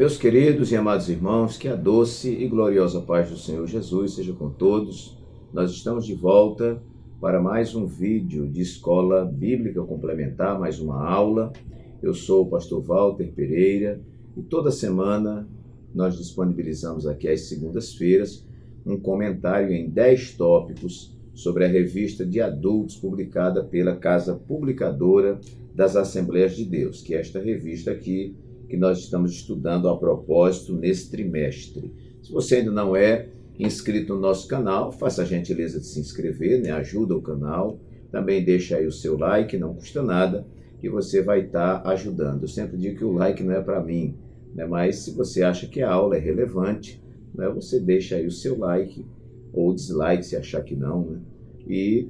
Meus queridos e amados irmãos, que a doce e gloriosa paz do Senhor Jesus seja com todos. Nós estamos de volta para mais um vídeo de Escola Bíblica Complementar, mais uma aula. Eu sou o pastor Walter Pereira e toda semana nós disponibilizamos aqui às segundas-feiras um comentário em 10 tópicos sobre a revista de adultos publicada pela Casa Publicadora das Assembleias de Deus, que é esta revista aqui que nós estamos estudando a propósito nesse trimestre. Se você ainda não é inscrito no nosso canal, faça a gentileza de se inscrever, ajuda o canal. Também deixa aí o seu like, não custa nada, e você vai estar ajudando. Eu sempre digo que o like não é para mim, mas se você acha que a aula é relevante, você deixa aí o seu like, ou dislike se achar que não, e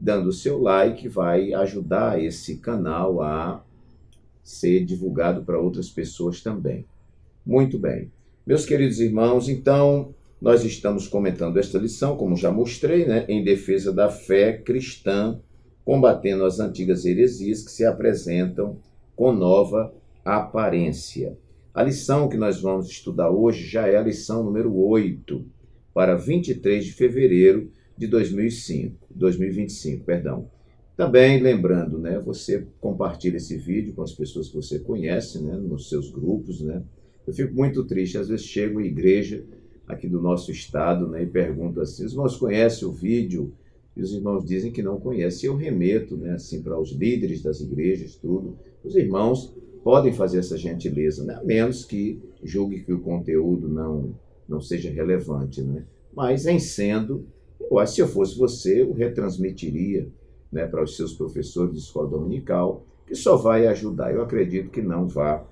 dando o seu like vai ajudar esse canal a ser divulgado para outras pessoas também. Muito bem. Meus queridos irmãos, então, nós estamos comentando esta lição, como já mostrei, em defesa da fé cristã, combatendo as antigas heresias que se apresentam com nova aparência. A lição que nós vamos estudar hoje já é a lição número 8, para 23 de fevereiro de 2025. Também lembrando, você compartilha esse vídeo com as pessoas que você conhece, nos seus grupos, Eu fico muito triste, às vezes chego à igreja aqui do nosso estado, e pergunto assim, os irmãos conhecem o vídeo? E os irmãos dizem que não conhecem. Eu remeto, assim, para os líderes das igrejas, tudo. Os irmãos podem fazer essa gentileza, a menos que julgue que o conteúdo não seja relevante, Mas, em sendo, eu acho que se eu fosse você, eu retransmitiria, para os seus professores de escola dominical, que só vai ajudar. Eu acredito que não vá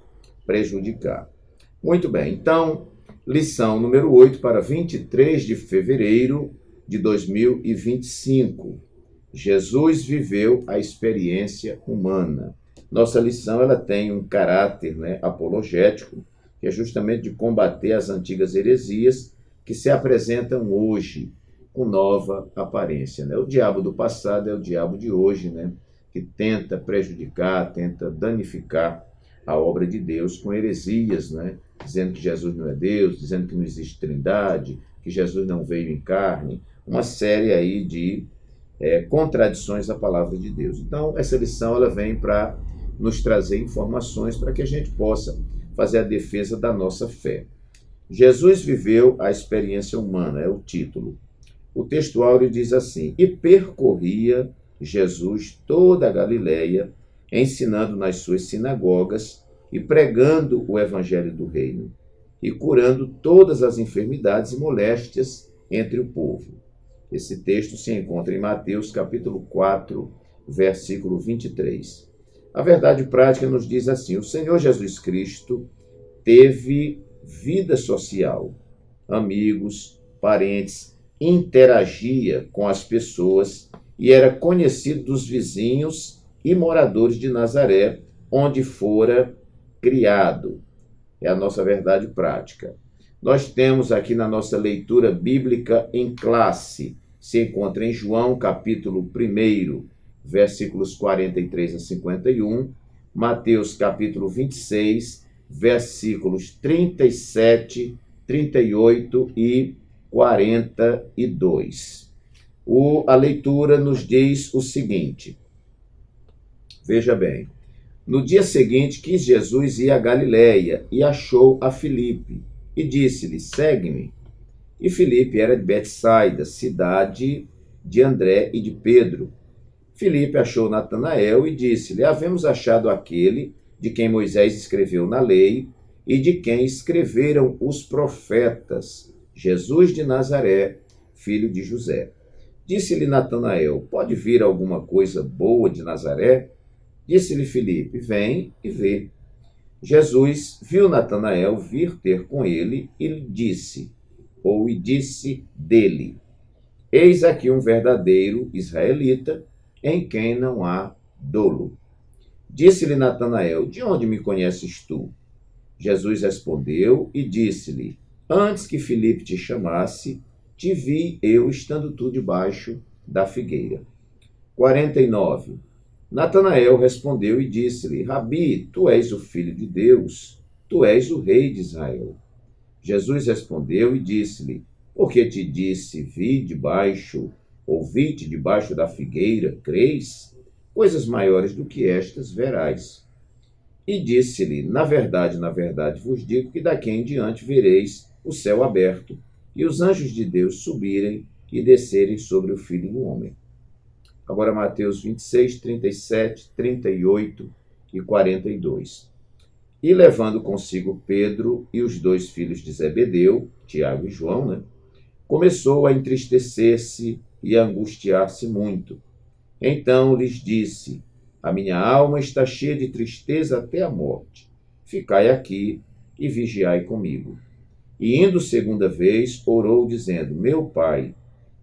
prejudicar. Muito bem, então, lição número 8 para 23 de fevereiro de 2025. Jesus viveu a experiência humana. Nossa lição ela tem um caráter apologético, que é justamente de combater as antigas heresias que se apresentam hoje com nova aparência. O diabo do passado é o diabo de hoje, que tenta prejudicar, tenta danificar a obra de Deus com heresias, dizendo que Jesus não é Deus, dizendo que não existe trindade, que Jesus não veio em carne, uma série aí de contradições à palavra de Deus. Então, essa lição ela vem para nos trazer informações para que a gente possa fazer a defesa da nossa fé. Jesus viveu a experiência humana, é o título. O texto áureo diz assim: e percorria Jesus toda a Galileia, ensinando nas suas sinagogas e pregando o evangelho do reino, e curando todas as enfermidades e moléstias entre o povo. Esse texto se encontra em Mateus capítulo 4, versículo 23. A verdade prática nos diz assim: o Senhor Jesus Cristo teve vida social, amigos, parentes, interagia com as pessoas e era conhecido dos vizinhos e moradores de Nazaré, onde fora criado. É a nossa verdade prática. Nós temos aqui na nossa leitura bíblica em classe, se encontra em João capítulo 1, versículos 43 a 51, Mateus capítulo 26, versículos 37, 38 e 42. A leitura nos diz o seguinte, veja bem, no dia seguinte quis Jesus ir a Galileia e achou a Filipe e disse-lhe, segue-me. E Filipe era de Betsaida, cidade de André e de Pedro. Filipe achou Natanael e disse-lhe, havemos achado aquele de quem Moisés escreveu na lei e de quem escreveram os profetas, Jesus de Nazaré, filho de José. Disse-lhe Natanael, pode vir alguma coisa boa de Nazaré? Disse-lhe Filipe, vem e vê. Jesus viu Natanael vir ter com ele e disse dele, eis aqui um verdadeiro israelita, em quem não há dolo. Disse-lhe Natanael, de onde me conheces tu? Jesus respondeu e disse-lhe, antes que Filipe te chamasse, te vi eu estando tu debaixo da figueira. 49. Natanael respondeu e disse-lhe, Rabi, tu és o Filho de Deus, tu és o rei de Israel. Jesus respondeu e disse-lhe, porque te disse, ouvi-te debaixo da figueira, crês? Coisas maiores do que estas verás. E disse-lhe, na verdade vos digo que daqui em diante vereis o céu aberto e os anjos de Deus subirem e descerem sobre o Filho do Homem. Agora Mateus 26, 37, 38 e 42. E levando consigo Pedro e os 2 filhos de Zebedeu, Tiago e João, começou a entristecer-se e a angustiar-se muito. Então lhes disse, a minha alma está cheia de tristeza até a morte. Ficai aqui e vigiai comigo. E indo segunda vez, orou, dizendo, meu Pai,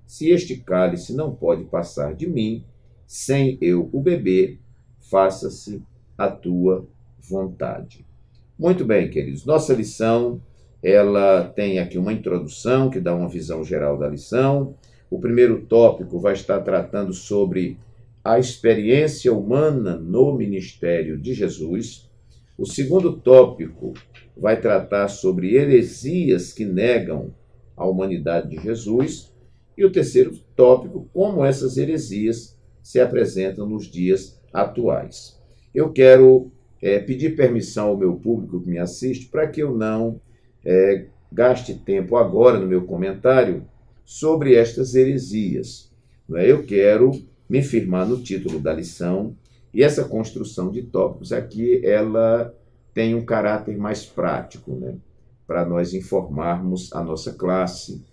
se este cálice não pode passar de mim, sem eu o beber, faça-se a tua vontade. Muito bem, queridos. Nossa lição, ela tem aqui uma introdução que dá uma visão geral da lição. O primeiro tópico vai estar tratando sobre a experiência humana no ministério de Jesus. O segundo tópico vai tratar sobre heresias que negam a humanidade de Jesus. E o terceiro tópico, como essas heresias se apresentam nos dias atuais. Eu quero pedir permissão ao meu público que me assiste para que eu não gaste tempo agora no meu comentário sobre estas heresias. Eu quero me firmar no título da lição e essa construção de tópicos aqui, ela tem um caráter mais prático, para nós informarmos a nossa classe,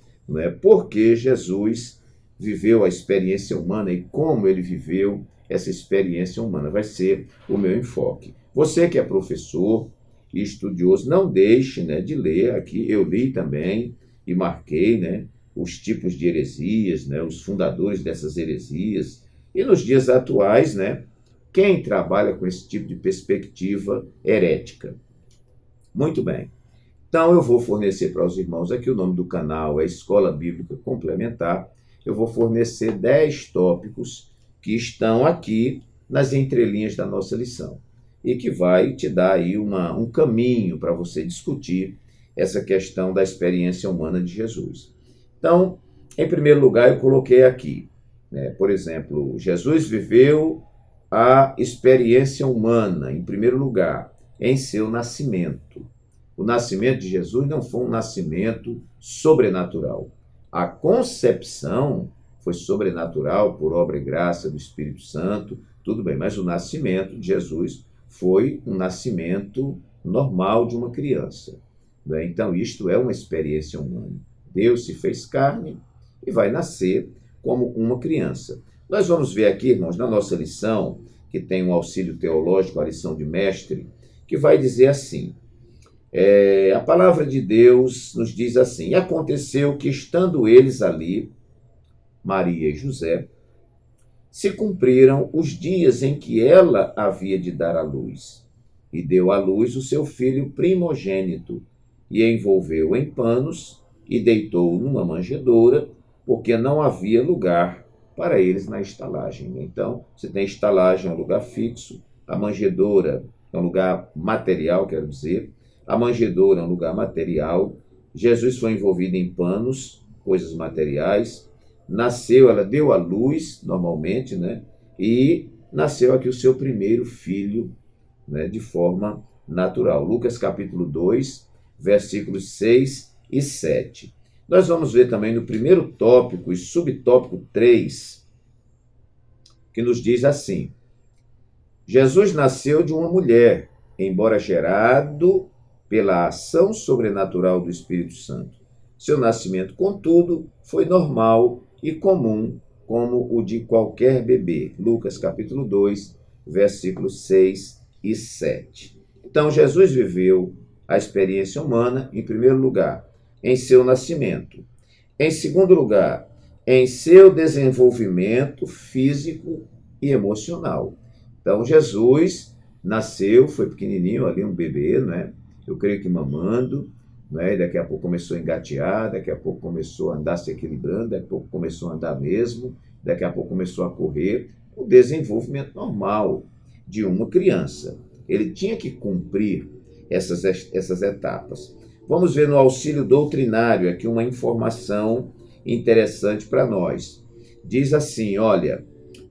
porque Jesus viveu a experiência humana e como ele viveu essa experiência humana. Vai ser o meu enfoque. Você que é professor e estudioso, não deixe de ler aqui. Eu li também e marquei os tipos de heresias, os fundadores dessas heresias. E nos dias atuais, quem trabalha com esse tipo de perspectiva herética. Muito bem. Então, eu vou fornecer para os irmãos aqui, o nome do canal é Escola Bíblica Complementar. Eu vou fornecer 10 tópicos que estão aqui nas entrelinhas da nossa lição e que vai te dar aí um caminho para você discutir essa questão da experiência humana de Jesus. Então, em primeiro lugar, eu coloquei aqui, por exemplo, Jesus viveu a experiência humana, em primeiro lugar, em seu nascimento. O nascimento de Jesus não foi um nascimento sobrenatural. A concepção foi sobrenatural por obra e graça do Espírito Santo, tudo bem, mas o nascimento de Jesus foi um nascimento normal de uma criança. Então, isto é uma experiência humana. Deus se fez carne e vai nascer como uma criança. Nós vamos ver aqui, irmãos, na nossa lição, que tem um auxílio teológico, a lição de mestre, que vai dizer assim, a palavra de Deus nos diz assim, e aconteceu que, estando eles ali, Maria e José, se cumpriram os dias em que ela havia de dar à luz, e deu à luz o seu filho primogênito, e envolveu em panos, e deitou numa manjedoura, porque não havia lugar para eles na estalagem. Então, você tem estalagem, é um lugar fixo, a manjedoura é um lugar material, quero dizer, a manjedoura é um lugar material, Jesus foi envolvido em panos, coisas materiais, nasceu, ela deu à luz, normalmente, e nasceu aqui o seu primeiro filho, de forma natural. Lucas capítulo 2, versículos 6 e 7. Nós vamos ver também no primeiro tópico e subtópico 3, que nos diz assim, Jesus nasceu de uma mulher, embora gerado pela ação sobrenatural do Espírito Santo. Seu nascimento, contudo, foi normal e comum, como o de qualquer bebê. Lucas capítulo 2, versículos 6 e 7. Então, Jesus viveu a experiência humana, em primeiro lugar, em seu nascimento. Em segundo lugar, em seu desenvolvimento físico e emocional. Então, Jesus nasceu, foi pequenininho ali, um bebê, Eu creio que mamando, daqui a pouco começou a engatear, daqui a pouco começou a andar se equilibrando, daqui a pouco começou a andar mesmo, daqui a pouco começou a correr, o desenvolvimento normal de uma criança. Ele tinha que cumprir essas etapas. Vamos ver no auxílio doutrinário aqui uma informação interessante para nós. Diz assim, olha,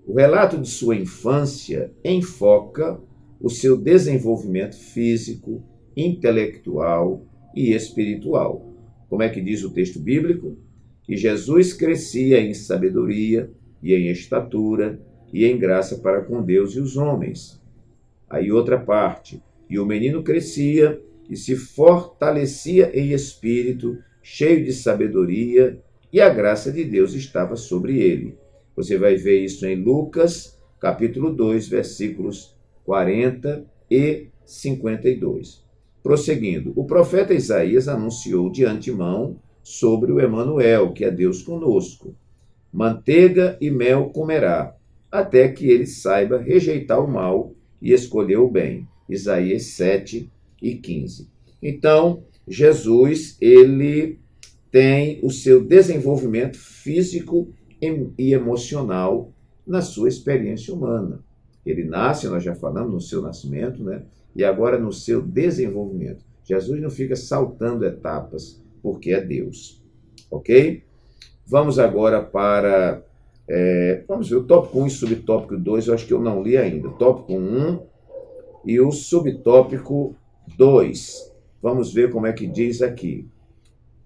o relato de sua infância enfoca o seu desenvolvimento físico, intelectual e espiritual. Como é que diz o texto bíblico? Que Jesus crescia em sabedoria e em estatura e em graça para com Deus e os homens. Aí outra parte, e o menino crescia e se fortalecia em espírito, cheio de sabedoria, e a graça de Deus estava sobre ele. Você vai ver isso em Lucas, capítulo 2, versículos 40 e 52. Prosseguindo, o profeta Isaías anunciou de antemão sobre o Emanuel, que é Deus conosco. Manteiga e mel comerá, até que ele saiba rejeitar o mal e escolher o bem. Isaías 7 e 15. Então, Jesus, ele tem o seu desenvolvimento físico e emocional na sua experiência humana. Ele nasce, nós já falamos, no seu nascimento, né? E agora no seu desenvolvimento. Jesus não fica saltando etapas, porque é Deus. Ok? Vamos agora para... vamos ver o tópico 1 e subtópico 2, eu acho que eu não li ainda. Tópico 1 e o subtópico 2. Vamos ver como é que diz aqui.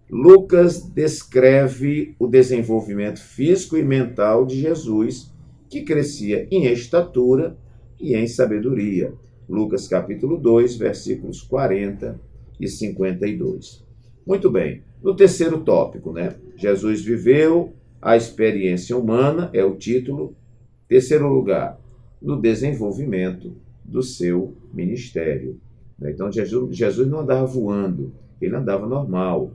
Lucas descreve o desenvolvimento físico e mental de Jesus, que crescia em estatura e em sabedoria. Lucas capítulo 2, versículos 40 e 52. Muito bem, no terceiro tópico, né? Jesus viveu a experiência humana, é o título. Terceiro lugar, no desenvolvimento do seu ministério. Então, Jesus não andava voando, ele andava normal.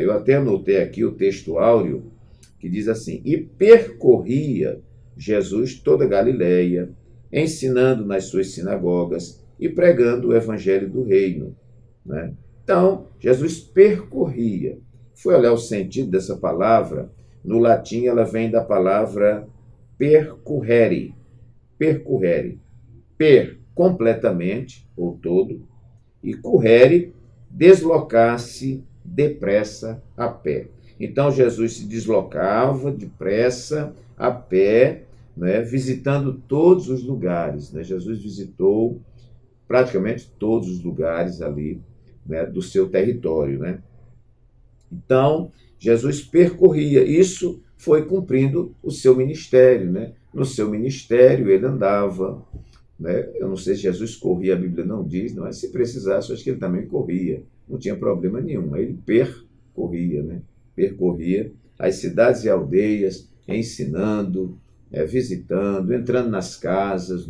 Eu até anotei aqui o texto áureo, que diz assim, e percorria Jesus toda a Galileia, ensinando nas suas sinagogas e pregando o evangelho do reino. Então, Jesus percorria. Foi olhar o sentido dessa palavra, no latim ela vem da palavra percorrere. Percorrere. Per, completamente, ou todo, e correre, deslocar-se depressa a pé. Então, Jesus se deslocava depressa a pé, visitando todos os lugares. Jesus visitou praticamente todos os lugares ali do seu território. Então, Jesus percorria. Isso foi cumprindo o seu ministério. No seu ministério, ele andava. Eu não sei se Jesus corria, a Bíblia não diz, mas se precisasse, eu acho que ele também corria. Não tinha problema nenhum. Ele percorria, percorria as cidades e aldeias, ensinando, visitando, entrando nas casas,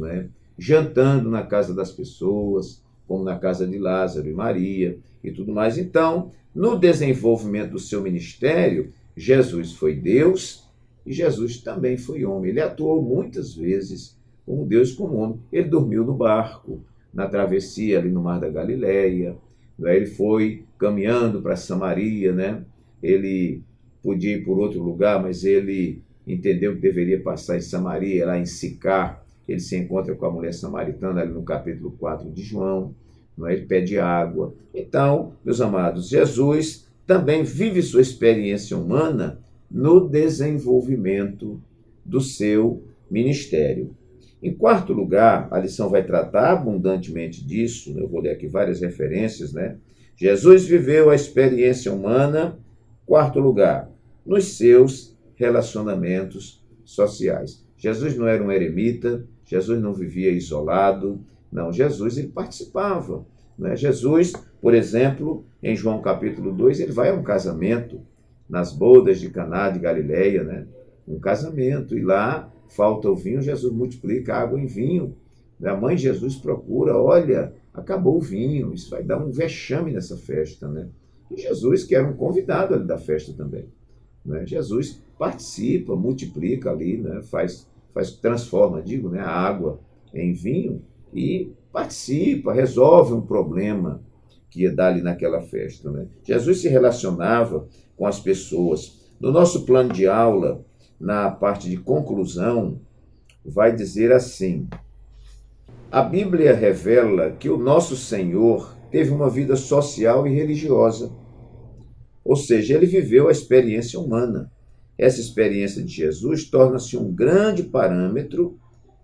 jantando na casa das pessoas, como na casa de Lázaro e Maria e tudo mais. Então, no desenvolvimento do seu ministério, Jesus foi Deus e Jesus também foi homem. Ele atuou muitas vezes como Deus e como homem. Ele dormiu no barco, na travessia ali no Mar da Galileia. Ele foi caminhando para Samaria, Ele podia ir por outro lugar, mas ele entendeu que deveria passar em Samaria, lá em Sicar. Ele se encontra com a mulher samaritana ali no capítulo 4 de João. Ele pede água. Então, meus amados, Jesus também vive sua experiência humana no desenvolvimento do seu ministério. Em quarto lugar, a lição vai tratar abundantemente disso. Eu vou ler aqui várias referências. Jesus viveu a experiência humana, quarto lugar, nos seus relacionamentos sociais. Jesus não era um eremita, Jesus não vivia isolado. Não, Jesus ele participava. Jesus, por exemplo, em João capítulo 2, ele vai a um casamento, nas bodas de Caná de Galileia, um casamento, e lá falta o vinho, Jesus multiplica a água em vinho. A mãe de Jesus procura, olha, acabou o vinho, isso vai dar um vexame nessa festa. E Jesus, que era um convidado ali da festa também. Jesus participa, multiplica ali, transforma, a água em vinho e participa, resolve um problema que ia dar ali naquela festa. Jesus se relacionava com as pessoas. No nosso plano de aula, na parte de conclusão, vai dizer assim: a Bíblia revela que o nosso Senhor teve uma vida social e religiosa. Ou seja, ele viveu a experiência humana. Essa experiência de Jesus torna-se um grande parâmetro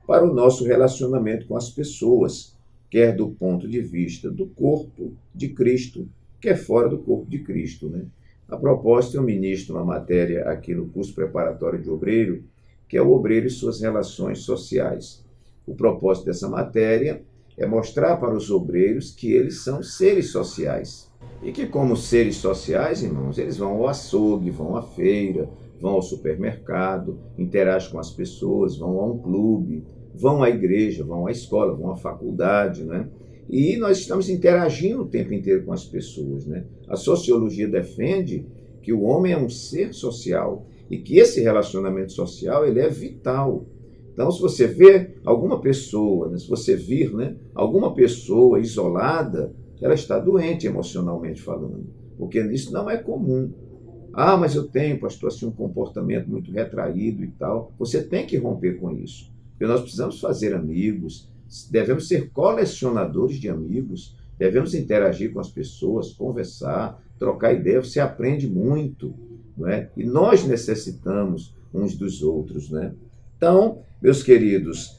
para o nosso relacionamento com as pessoas, quer do ponto de vista do corpo de Cristo, quer fora do corpo de Cristo, né? A propósito, eu ministro uma matéria aqui no curso preparatório de obreiro, que é o obreiro e suas relações sociais. O propósito dessa matéria é mostrar para os obreiros que eles são seres sociais. E que, como seres sociais, irmãos, eles vão ao açougue, vão à feira, vão ao supermercado, interagem com as pessoas, vão a um clube, vão à igreja, vão à escola, vão à faculdade, né? E nós estamos interagindo o tempo inteiro com as pessoas, né? A sociologia defende que o homem é um ser social e que esse relacionamento social ele é vital. Então, se você vê alguma pessoa, né, se você vir, né, alguma pessoa isolada, ela está doente emocionalmente falando, porque isso não é comum. Ah, mas eu tenho, pastor, assim, um comportamento muito retraído e tal. Você tem que romper com isso, porque nós precisamos fazer amigos, devemos ser colecionadores de amigos, devemos interagir com as pessoas, conversar, trocar ideia, você aprende muito, não é? E nós necessitamos uns dos outros, né? Então, meus queridos,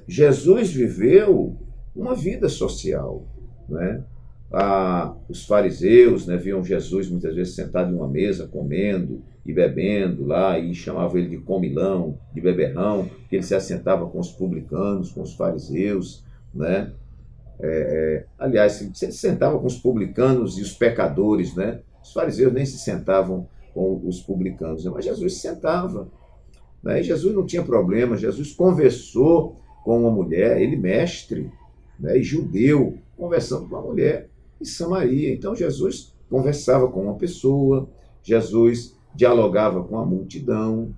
Jesus viveu uma vida social, né? Os fariseus, né, viam Jesus muitas vezes sentado em uma mesa, comendo e bebendo lá, e chamavam ele de comilão, de beberrão, porque ele se assentava com os publicanos, com os fariseus, né? Aliás, se sentava com os publicanos e os pecadores, né? Os fariseus nem se sentavam com os publicanos, né? Mas Jesus se sentava, né? E Jesus não tinha problema, Jesus conversou com uma mulher, ele mestre, né, e judeu, conversando com uma mulher em Samaria. Então Jesus conversava com uma pessoa, Jesus dialogava com a multidão,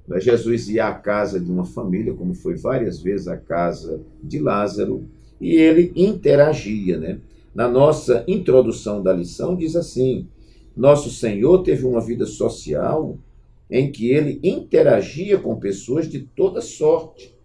né? Jesus ia à casa de uma família, como foi várias vezes a casa de Lázaro, e ele interagia, né? Na nossa introdução da lição diz assim: nosso Senhor teve uma vida social em que ele interagia com pessoas de toda sorte,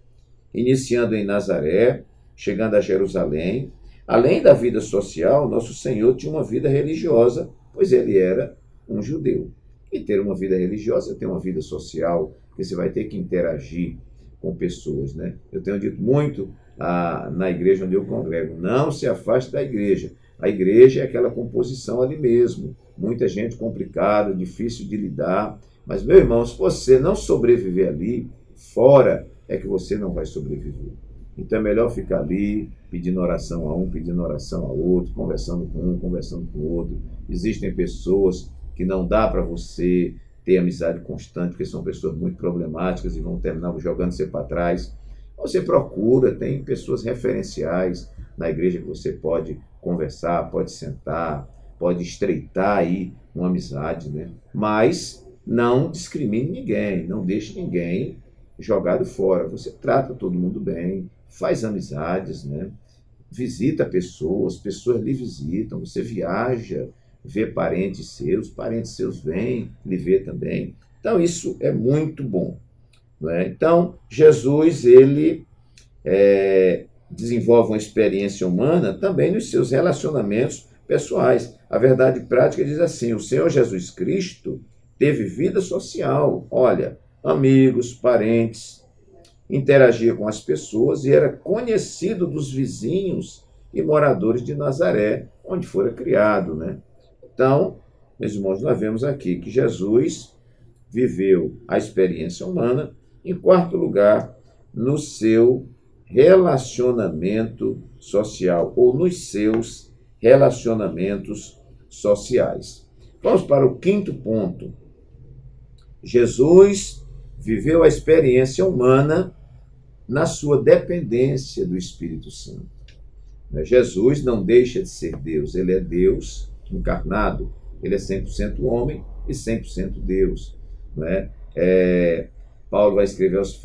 iniciando em Nazaré, chegando a Jerusalém. Além da vida social, nosso Senhor tinha uma vida religiosa, pois ele era um judeu. E ter uma vida religiosa é ter uma vida social, porque você vai ter que interagir com pessoas, né? Eu tenho dito muito na igreja onde eu congrego, não se afaste da igreja. A igreja é aquela composição ali mesmo, muita gente complicada, difícil de lidar, mas, meu irmão, se você não sobreviver ali, fora é que você não vai sobreviver. Então é melhor ficar ali, pedindo oração a um, pedindo oração a outro, conversando com um, conversando com o outro. Existem pessoas que não dá para você ter amizade constante, porque são pessoas muito problemáticas e vão terminar jogando você para trás. Você procura, tem pessoas referenciais na igreja que você pode conversar, pode sentar, pode estreitar aí uma amizade, né? Mas não discrimine ninguém, não deixe ninguém jogado fora. Você trata todo mundo bem, faz amizades, né? Visita pessoas lhe visitam, você viaja, vê parentes seus vêm lhe ver também. Então isso é muito bom, não é? Então Jesus, ele desenvolve uma experiência humana também nos seus relacionamentos pessoais. A verdade prática diz assim: o Senhor Jesus Cristo teve vida social, olha, amigos, parentes, interagia com as pessoas e era conhecido dos vizinhos e moradores de Nazaré, onde fora criado, né? Então, meus irmãos, nós vemos aqui que Jesus viveu a experiência humana, em quarto lugar, no seu relacionamento social, ou nos seus relacionamentos sociais. Vamos para o quinto ponto. Jesus viveu a experiência humana na sua dependência do Espírito Santo. Jesus não deixa de ser Deus, ele é Deus encarnado, ele é 100% homem e 100% Deus. Né? Paulo vai escrever aos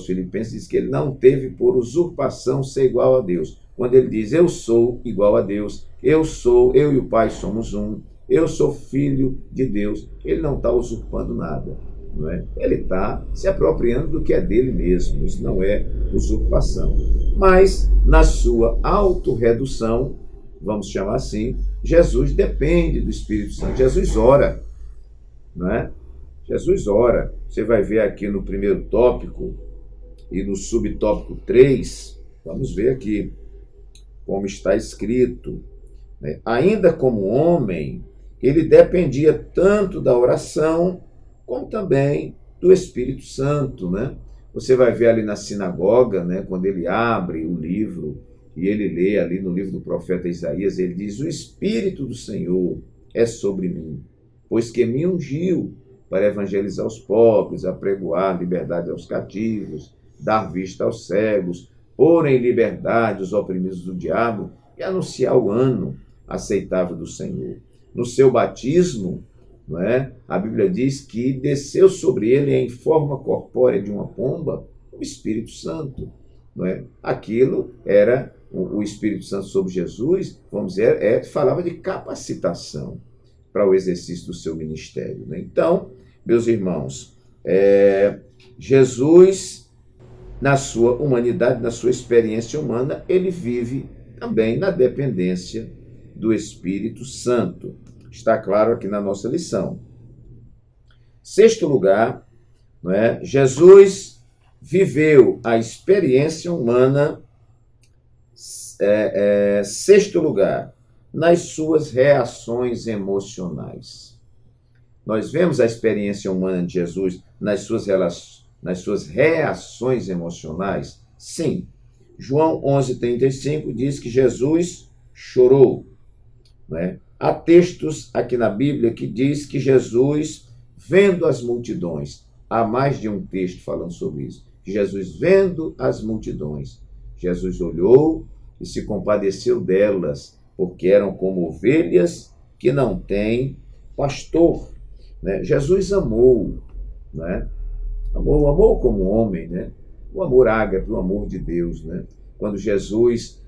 Filipenses, diz que ele não teve por usurpação ser igual a Deus. Quando ele diz, eu sou igual a Deus, eu e o Pai somos um, eu sou filho de Deus, ele não está usurpando nada. Não é? Ele está se apropriando do que é dele mesmo, isso não é usurpação. Mas, na sua autorredução, vamos chamar assim, Jesus depende do Espírito Santo. Jesus ora, não é? Jesus ora. Você vai ver aqui no primeiro tópico e no subtópico 3, vamos ver aqui como está escrito, né? Ainda como homem, ele dependia tanto da oração como também do Espírito Santo, né? Você vai ver ali na sinagoga, né, quando ele abre o livro e ele lê ali no livro do profeta Isaías, ele diz: o Espírito do Senhor é sobre mim, pois que me ungiu para evangelizar os pobres, apregoar liberdade aos cativos, dar vista aos cegos, pôr em liberdade os oprimidos do diabo e anunciar o ano aceitável do Senhor. No seu batismo, não é? A Bíblia diz que desceu sobre ele em forma corpórea de uma pomba o Espírito Santo. Não é? Aquilo era o Espírito Santo sobre Jesus, vamos dizer, falava de capacitação para o exercício do seu ministério. Né? Então, meus irmãos, Jesus, na sua humanidade, na sua experiência humana, ele vive também na dependência do Espírito Santo. Está claro aqui na nossa lição. Sexto lugar, não é? Jesus viveu a experiência humana, sexto lugar, nas suas reações emocionais. Nós vemos a experiência humana de Jesus nas suas reações emocionais? Sim. João 11:35 diz que Jesus chorou, não é? Há textos aqui na Bíblia que diz que Jesus, vendo as multidões, há mais de um texto falando sobre isso, que Jesus, vendo as multidões, Jesus olhou e se compadeceu delas, porque eram como ovelhas que não têm pastor. Né? Jesus amou, né? Amou como homem, né? O amor ágape, o amor de Deus. Né? Quando Jesus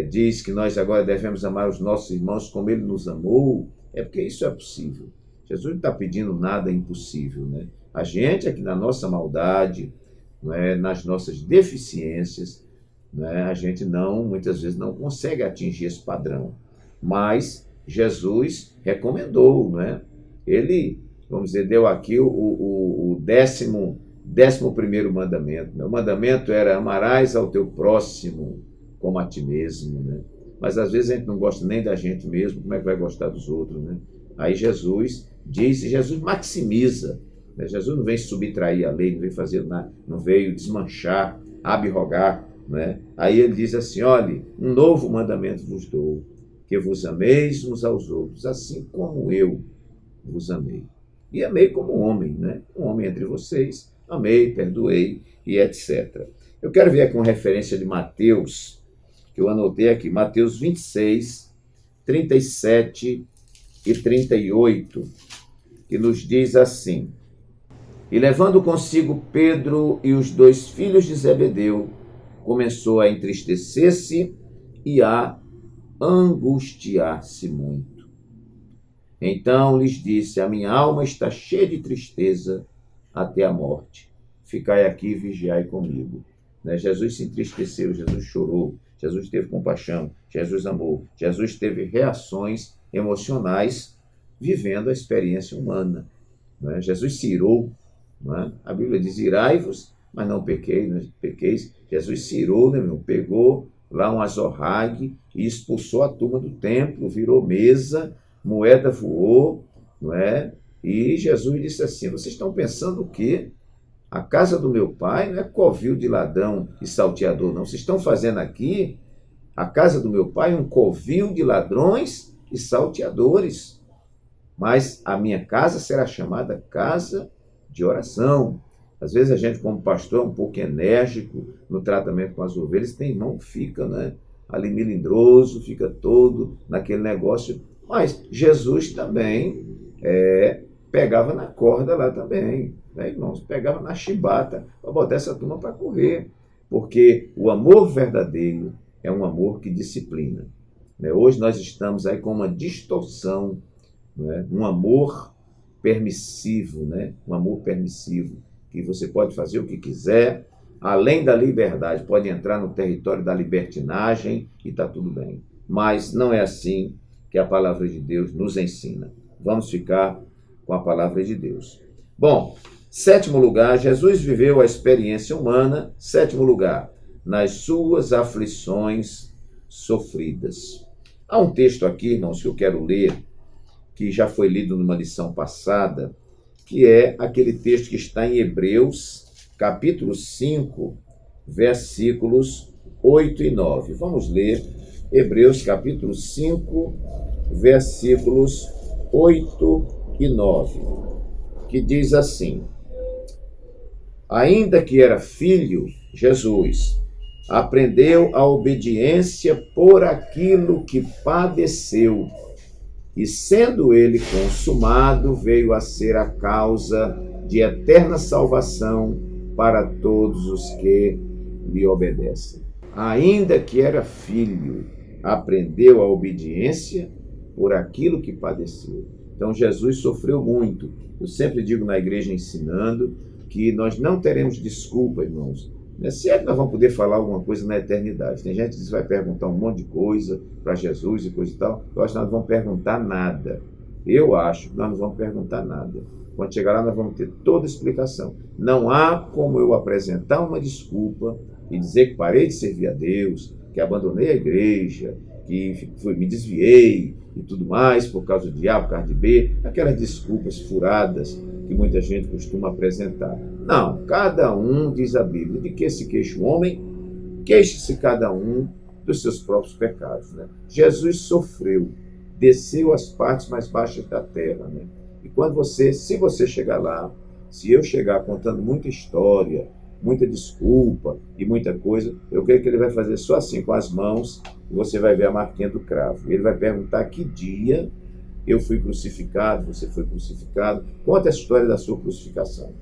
diz que nós agora devemos amar os nossos irmãos como ele nos amou, é porque isso é possível. Jesus não está pedindo nada impossível. Né? A gente aqui na nossa maldade, né, nas nossas deficiências, né, a gente muitas vezes não consegue atingir esse padrão. Mas Jesus recomendou, né? Ele, vamos dizer, deu aqui o 11º mandamento. Né? O mandamento era: amarás ao teu próximo como a ti mesmo. Né? Mas às vezes a gente não gosta nem da gente mesmo, como é que vai gostar dos outros? Né? Aí Jesus diz, e Jesus maximiza. Né? Jesus não vem subtrair a lei, não veio fazer nada, não veio desmanchar, abrogar. Né? Aí ele diz assim: olhe, um novo mandamento vos dou, que vos ameis uns aos outros, assim como eu vos amei. E amei como homem, né? Um homem entre vocês, amei, perdoei e etc. Eu quero ver aqui uma referência de Mateus, que eu anotei aqui, Mateus 26, 37 e 38, que nos diz assim: e levando consigo Pedro e os 2 filhos de Zebedeu, começou a entristecer-se e a angustiar-se muito. Então lhes disse: a minha alma está cheia de tristeza até a morte. Ficai aqui e vigiai comigo. Né? Jesus se entristeceu, Jesus chorou, Jesus teve compaixão, Jesus amou, Jesus teve reações emocionais vivendo a experiência humana. Né? Jesus se irou. Né? A Bíblia diz: irai-vos, mas não pequeis. Jesus se irou, né, pegou lá um azorrague e expulsou a turma do templo, virou mesa, moeda voou, não é? E Jesus disse assim: vocês estão pensando o quê? A casa do meu pai não é covil de ladrão e salteador, não. Vocês estão fazendo aqui a casa do meu pai um covil de ladrões e salteadores. Mas a minha casa será chamada casa de oração. Às vezes a gente, como pastor, é um pouco enérgico no tratamento com as ovelhas. Tem irmão que fica, né, ali melindroso, fica todo naquele negócio. Mas Jesus também pegava na corda lá também, né, irmãos? Pegava na chibata para botar essa turma para correr. Porque o amor verdadeiro é um amor que disciplina. Né? Hoje nós estamos aí com uma distorção, né? Um amor permissivo, né? Um amor permissivo, que você pode fazer o que quiser, além da liberdade, pode entrar no território da libertinagem e está tudo bem. mas não é assim que a palavra de Deus nos ensina. Vamos ficar com a palavra de Deus. Bom, sétimo lugar, Jesus viveu a experiência humana. Sétimo lugar, nas suas aflições sofridas. Há um texto aqui, irmãos, que eu quero ler, que já foi lido numa lição passada, que é aquele texto que está em Hebreus, capítulo 5, versículos 8 e 9. Vamos ler Hebreus, capítulo 5, versículos 8 e 9, que diz assim: ainda que era filho, Jesus aprendeu a obediência por aquilo que padeceu, e sendo ele consumado, veio a ser a causa de eterna salvação para todos os que lhe obedecem. Ainda que era filho, aprendeu a obediência por aquilo que padeceu. Então Jesus sofreu muito. Eu sempre digo na igreja ensinando que nós não teremos desculpa, irmãos. Se é que nós vamos poder falar alguma coisa na eternidade. Tem gente que vai perguntar um monte de coisa para Jesus e coisa e tal. Eu acho que nós não vamos perguntar nada. Eu acho que nós não vamos perguntar nada. Quando chegar lá, nós vamos ter toda a explicação. Não há como eu apresentar uma desculpa e dizer que parei de servir a Deus, que abandonei a igreja, que me desviei e tudo mais por causa do diabo, por causa de B, aquelas desculpas furadas que muita gente costuma apresentar. Não, cada um, diz a Bíblia, de que se queixa o homem, queixe-se cada um dos seus próprios pecados. Né? Jesus sofreu, desceu às partes mais baixas da terra. Né? E quando se você chegar lá, se eu chegar contando muita história, muita desculpa e muita coisa, eu creio que ele vai fazer só assim com as mãos e você vai ver a marquinha do cravo. Ele vai perguntar que dia eu fui crucificado, você foi crucificado. Conta a história da sua crucificação.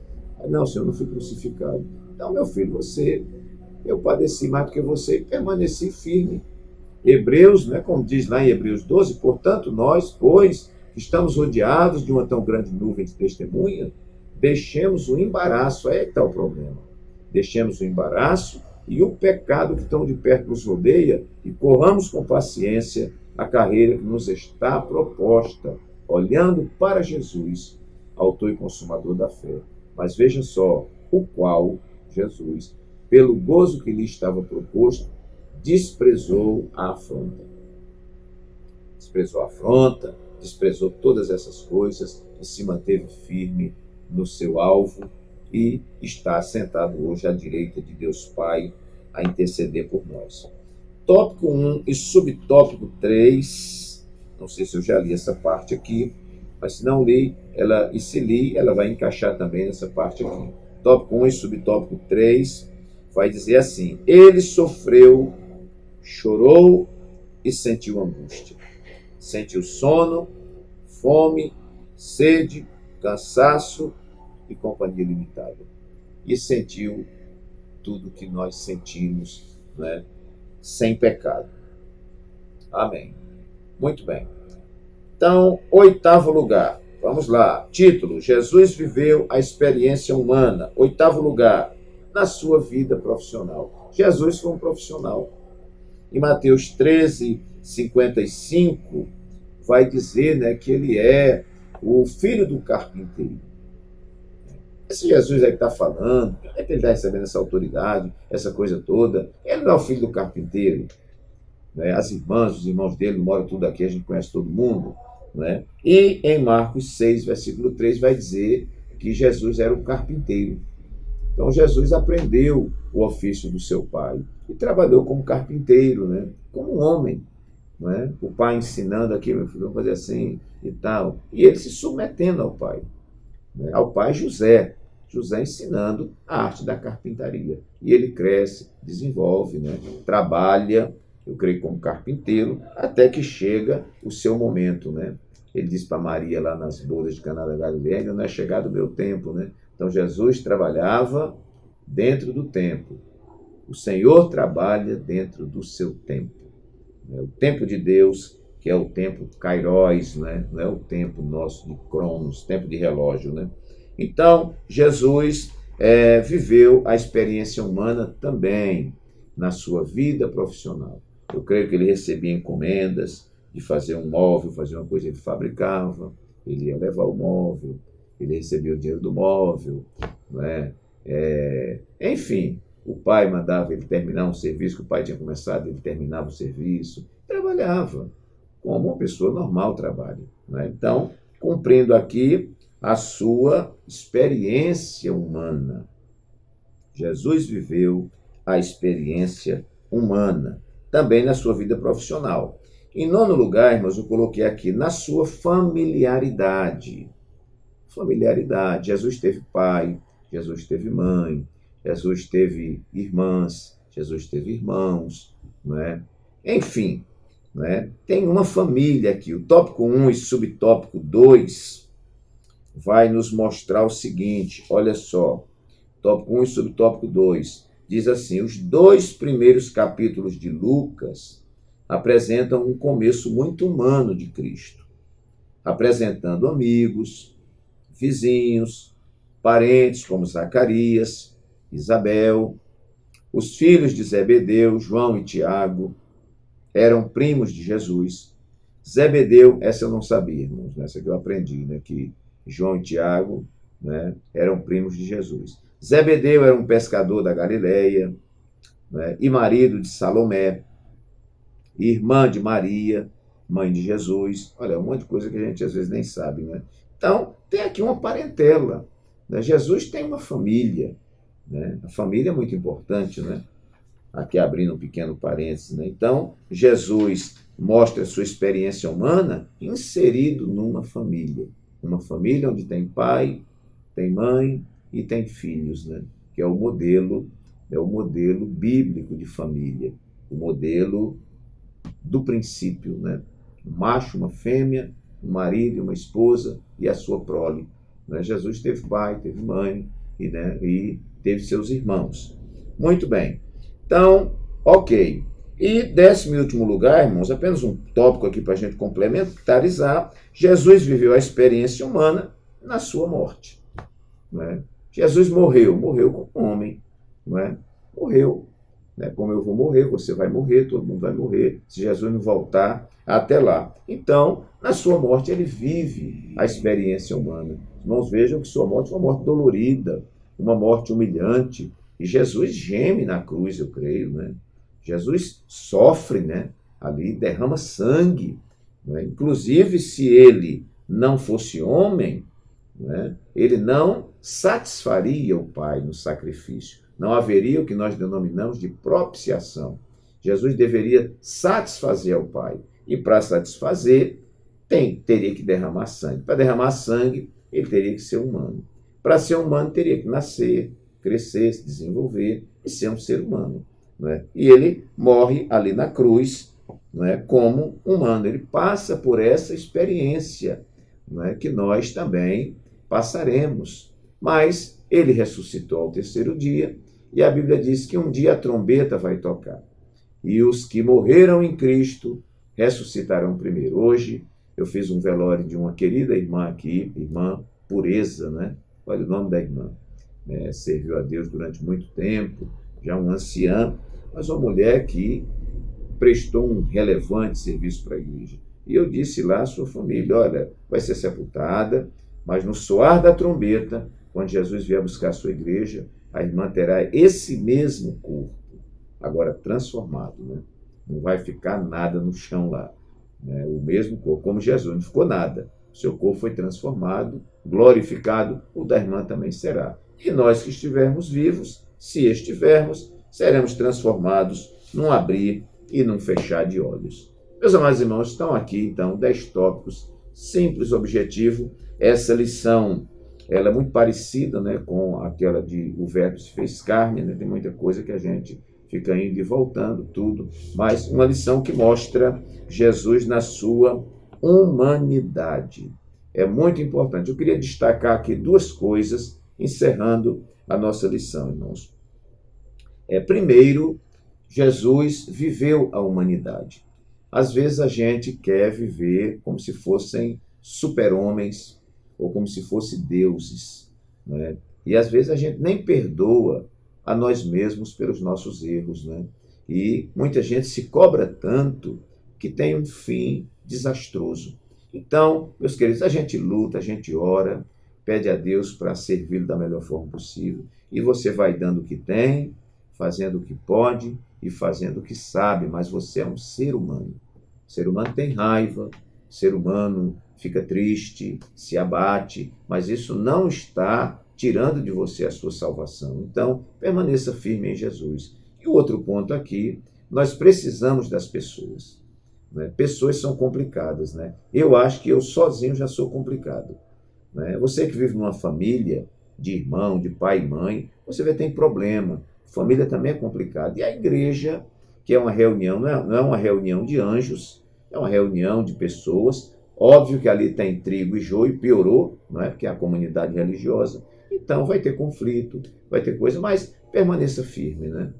Não, Senhor, não fui crucificado. Então, meu filho, eu padeci mais do que você e permaneci firme. Hebreus, né, como diz lá em Hebreus 12, portanto, nós, pois, estamos rodeados de uma tão grande nuvem de testemunha, deixemos o embaraço, aí está o problema. Deixemos o embaraço e o pecado que tão de perto nos rodeia e corramos com paciência a carreira que nos está proposta, olhando para Jesus, autor e consumador da fé. Mas veja só, o qual, Jesus, pelo gozo que lhe estava proposto, desprezou a afronta. Desprezou a afronta, desprezou todas essas coisas e se manteve firme no seu alvo e está sentado hoje à direita de Deus Pai a interceder por nós. Tópico 1 e subtópico 3, não sei se eu já li essa parte aqui, mas se não li, se li, ela vai encaixar também nessa parte aqui. Tópico 1 e subtópico 3 vai dizer assim: ele sofreu, chorou e sentiu angústia. Sentiu sono, fome, sede, cansaço e companhia limitada. E sentiu tudo que nós sentimos, né, sem pecado. Amém. Muito bem. Então, oitavo lugar. Vamos lá. Título: Jesus viveu a experiência humana. Oitavo lugar, na sua vida profissional. Jesus foi um profissional. Em Mateus 13, 55, vai dizer, né, que ele é o filho do carpinteiro. Esse Jesus aí que está falando, é que ele está recebendo essa autoridade, essa coisa toda. Ele não é o filho do carpinteiro. Né? As irmãs, os irmãos dele moram tudo aqui, a gente conhece todo mundo. Né? E em Marcos 6, versículo 3, vai dizer que Jesus era um carpinteiro. Então Jesus aprendeu o ofício do seu pai e trabalhou como carpinteiro, né? Como um homem. Né? O pai ensinando aqui, meu filho, vamos fazer assim e tal. E ele se submetendo ao pai. Né? Ao pai José ensinando a arte da carpintaria. E ele cresce, desenvolve, né? Trabalha, eu creio, como carpinteiro, até que chega o seu momento. Né? Ele diz para Maria lá nas bodas de Caná da Galileia: ainda não é chegado o meu tempo. Né? Então Jesus trabalhava dentro do tempo. O Senhor trabalha dentro do seu tempo. O tempo de Deus, que é o tempo Kairos, né? Não é o tempo nosso de Cronos, tempo de relógio. Né? Então, Jesus viveu a experiência humana também na sua vida profissional. Eu creio que ele recebia encomendas de fazer um móvel, fazer uma coisa, ele fabricava, ele ia levar o móvel, ele recebia o dinheiro do móvel, não é? Enfim, o pai mandava ele terminar um serviço que o pai tinha começado, ele terminava o serviço, trabalhava como uma pessoa normal trabalha, né? Então, cumprindo aqui a sua experiência humana. Jesus viveu a experiência humana, também na sua vida profissional. Em nono lugar, irmãos, eu coloquei aqui, na sua familiaridade. Familiaridade. Jesus teve pai, Jesus teve mãe, Jesus teve irmãs, Jesus teve irmãos, não é? Enfim, não é? Tem uma família aqui. O tópico 1 e subtópico 2 vai nos mostrar o seguinte, olha só, tópico 1 e subtópico 2, diz assim, os 2 primeiros capítulos de Lucas apresentam um começo muito humano de Cristo, apresentando amigos, vizinhos, parentes como Zacarias, Isabel, os filhos de Zebedeu, João e Tiago, eram primos de Jesus. Zebedeu, essa eu não sabia, irmãos, essa que eu aprendi, né, que João e Tiago, né, eram primos de Jesus. Zebedeu era um pescador da Galileia, né, e marido de Salomé, irmã de Maria, mãe de Jesus. Olha, um monte de coisa que a gente às vezes nem sabe, né? Então, tem aqui uma parentela, né? Jesus tem uma família, né? A família é muito importante, né? Aqui abrindo um pequeno parênteses, né? Então, Jesus mostra a sua experiência humana inserido numa família. Uma família onde tem pai, tem mãe e tem filhos, né? Que é o modelo bíblico de família, o modelo do princípio, né? Um macho, uma fêmea, um marido e uma esposa e a sua prole, né? Jesus teve pai, teve mãe e teve seus irmãos. Muito bem. Então, ok. E 10º e último lugar, irmãos, apenas um tópico aqui para a gente complementarizar, Jesus viveu a experiência humana na sua morte. Não é? Jesus morreu como homem, não é? Morreu. Né? Como eu vou morrer, você vai morrer, todo mundo vai morrer, se Jesus não voltar até lá. Então, na sua morte, ele vive a experiência humana. Irmãos, vejam que sua morte foi uma morte dolorida, uma morte humilhante, e Jesus geme na cruz, eu creio, né? Jesus sofre, né? Ali, derrama sangue, né? Inclusive, se ele não fosse homem, né? Ele não satisfaria o Pai no sacrifício. Não haveria o que nós denominamos de propiciação. Jesus deveria satisfazer ao Pai. E para satisfazer, teria que derramar sangue. Para derramar sangue, ele teria que ser humano. Para ser humano, teria que nascer, crescer, se desenvolver e ser um ser humano. Não é? E ele morre ali na cruz, não é? Como humano. Ele passa por essa experiência, não é? Que nós também passaremos. Mas ele ressuscitou ao 3º dia, e a Bíblia diz que um dia a trombeta vai tocar. E os que morreram em Cristo ressuscitarão primeiro. Hoje eu fiz um velório de uma querida irmã aqui, irmã Pureza, né? Olha o nome da irmã. Serviu a Deus durante muito tempo, já uma anciã, mas uma mulher que prestou um relevante serviço para a igreja. E eu disse lá à sua família, olha, vai ser sepultada, mas no soar da trombeta, quando Jesus vier buscar a sua igreja, a irmã terá esse mesmo corpo, agora transformado, né? Não vai ficar nada no chão lá, né? O mesmo corpo, como Jesus, não ficou nada. O seu corpo foi transformado, glorificado, o da irmã também será. E nós que estivermos vivos, se estivermos, seremos transformados num abrir e num fechar de olhos. Meus amados irmãos, estão aqui, então, 10 tópicos, simples, objetivo. Essa lição, ela é muito parecida, né, com aquela de o verbo se fez carne, né? Tem muita coisa que a gente fica indo e voltando, tudo, mas uma lição que mostra Jesus na sua humanidade. É muito importante. Eu queria destacar aqui 2 coisas, encerrando a nossa lição, irmãos. Primeiro, Jesus viveu a humanidade. Às vezes a gente quer viver como se fossem super-homens ou como se fossem deuses, né? E às vezes a gente nem perdoa a nós mesmos pelos nossos erros, né? E muita gente se cobra tanto que tem um fim desastroso. Então, meus queridos, a gente luta, a gente ora, pede a Deus para servi-lo da melhor forma possível. E você vai dando o que tem, fazendo o que pode e fazendo o que sabe, mas você é um ser humano. O ser humano tem raiva, o ser humano fica triste, se abate, mas isso não está tirando de você a sua salvação. Então, permaneça firme em Jesus. E o outro ponto aqui, nós precisamos das pessoas. Né? Pessoas são complicadas. Né? Eu acho que eu sozinho já sou complicado. Né? Você que vive numa família de irmão, de pai e mãe, você vê que tem problema. Família também é complicado. E a igreja, que é uma reunião, não é uma reunião de anjos, é uma reunião de pessoas. Óbvio que ali tem trigo e joio, piorou, não é? Porque é a comunidade religiosa. Então vai ter conflito, vai ter coisa, mas permaneça firme, né?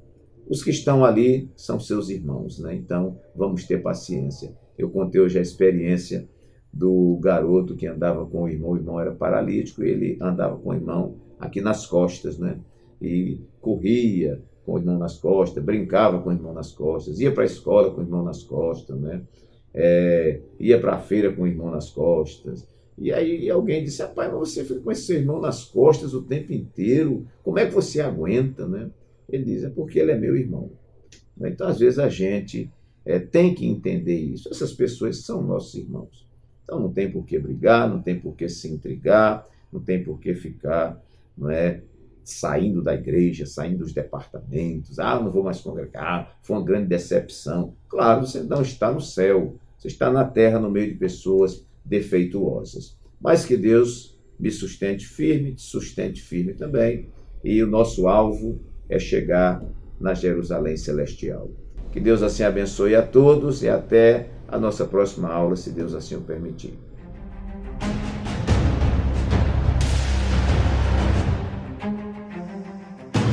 Os que estão ali são seus irmãos, né? Então vamos ter paciência. Eu contei hoje a experiência do garoto que andava com o irmão era paralítico, ele andava com o irmão aqui nas costas, né? E corria com o irmão nas costas, brincava com o irmão nas costas, ia para a escola com o irmão nas costas, né? Ia para a feira com o irmão nas costas. E aí alguém disse, rapaz, mas você fica com esse seu irmão nas costas o tempo inteiro, como é que você aguenta, né? Ele diz, é porque ele é meu irmão. Então, às vezes, a gente tem que entender isso. Essas pessoas são nossos irmãos. Então, não tem por que brigar, não tem por que se intrigar, não tem por que ficar, não é, saindo da igreja, saindo dos departamentos. Não vou mais congregar, foi uma grande decepção. Claro, você não está no céu, você está na terra, no meio de pessoas defeituosas. Mas que Deus me sustente firme, te sustente firme também. E o nosso alvo é chegar na Jerusalém Celestial. Que Deus assim abençoe a todos e até a nossa próxima aula, se Deus assim o permitir.